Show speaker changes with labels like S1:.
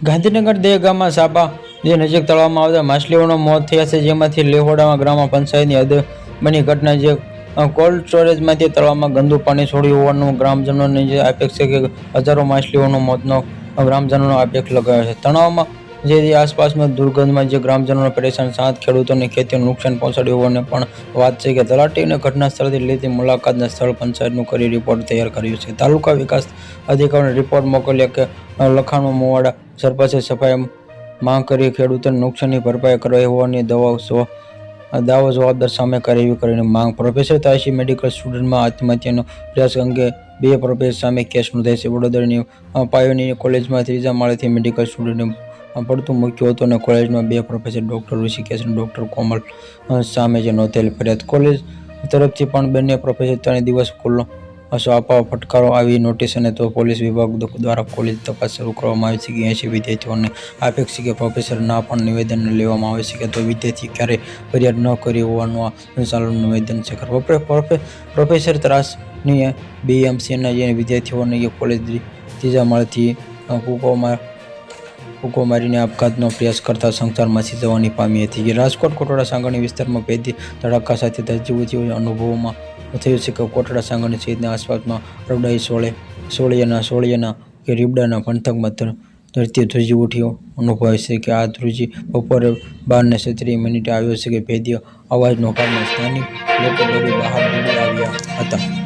S1: ગાંધીનગર દહેગામમાં સાપા જે નજીક તળાવમાં આવતા માછલીઓના મોત થયા છે, જેમાંથી લેહોડામાં ગ્રામ પંચાયતની હદ બની ઘટના જે કોલ્ડ સ્ટોરેજમાંથી તળાવમાં ગંદુ પાણી છોડ્યું હોવાનું ગ્રામજનોની જે આક્ષેપ છે કે હજારો માછલીઓનો મોતનો ગ્રામજનોનો આક્ષેપ લગાવ્યો છે। તળાવમાં જે આસપાસમાં દુર્ગંધમાં જે ગ્રામજનોને પરેશાન, સાત ખેડૂતોની ખેતીને નુકસાન પહોંચાડ્યું હોવાની પણ વાત છે કે તલાટીને ઘટના સ્થળથી લીધી મુલાકાતના સ્થળ પંચાયતનું કરી રિપોર્ટ તૈયાર કર્યો છે। તાલુકા વિકાસ અધિકારીને રિપોર્ટ મોકલ્યા કે લખાણમાં મુવાડા સરપંચે સફાઈ માંગ કરી ખેડૂતોને નુકસાનની ભરપાઈ કરાઈ હોવાની દાવો જવાબદાર સામે કાર્યવાહી કરવાની માંગ। પ્રોફેસર તાયસી મેડિકલ સ્ટુડન્ટમાં આત્મહત્યાનો પ્રયાસ અંગે બે પ્રોફેસર સામે કેસ નોંધાયો છે। વડોદરાની પાયોનિયર કોલેજમાં ત્રીજા માળેથી મેડિકલ સ્ટુડન્ટે પડતું મૂક્યું હતું અને કોલેજમાં બે પ્રોફેસર ડોક્ટર ઋષિકેશ અને ડોક્ટર કોમલ સામે જે નોંધેલી ફરિયાદ। કોલેજ તરફથી પણ બંને પ્રોફેસર 3 દિવસ ખુલ્લો આપવા ફટકારો આવી નોટિસ અને તો પોલીસ વિભાગ દ્વારા કોલેજ તપાસ શરૂ કરવામાં આવી છે કે 80 વિદ્યાર્થીઓને આપેક્ષ છે કે પ્રોફેસર ના પણ નિવેદન લેવામાં આવે છે કે તો વિદ્યાર્થી ક્યારેય ફરિયાદ ન કરી હોવાનું આ સંચાલનનું નિવેદન છે। પ્રોફેસર ત્રાસની બીએમસીના જે વિદ્યાર્થીઓને કોલેજ ત્રીજા માળેથી કૂકો મારીને આપઘાતનો પ્રયાસ કરતા સંસાર માસી જવાની પામી હતી। રાજકોટ કોટડા સાંગણી વિસ્તારમાં ભેદી ધડાકા સાથે ધ્રુજીવતી અનુભવમાં થયું છે કે કોટડા સાંગણી સહિતના આસપાસમાં રવડાઈ સોળિયાના કે રીબડાના પંથકમાં ધરતી ધ્રુજી ઉઠી અનુભવાય છે કે આ ધ્રુજી બપોરે 12:36 આવ્યો છે કે ભેદી અવાજનો કારણે સ્થાનિક લોકો ડરી બહાર દોડી આવ્યા હતા।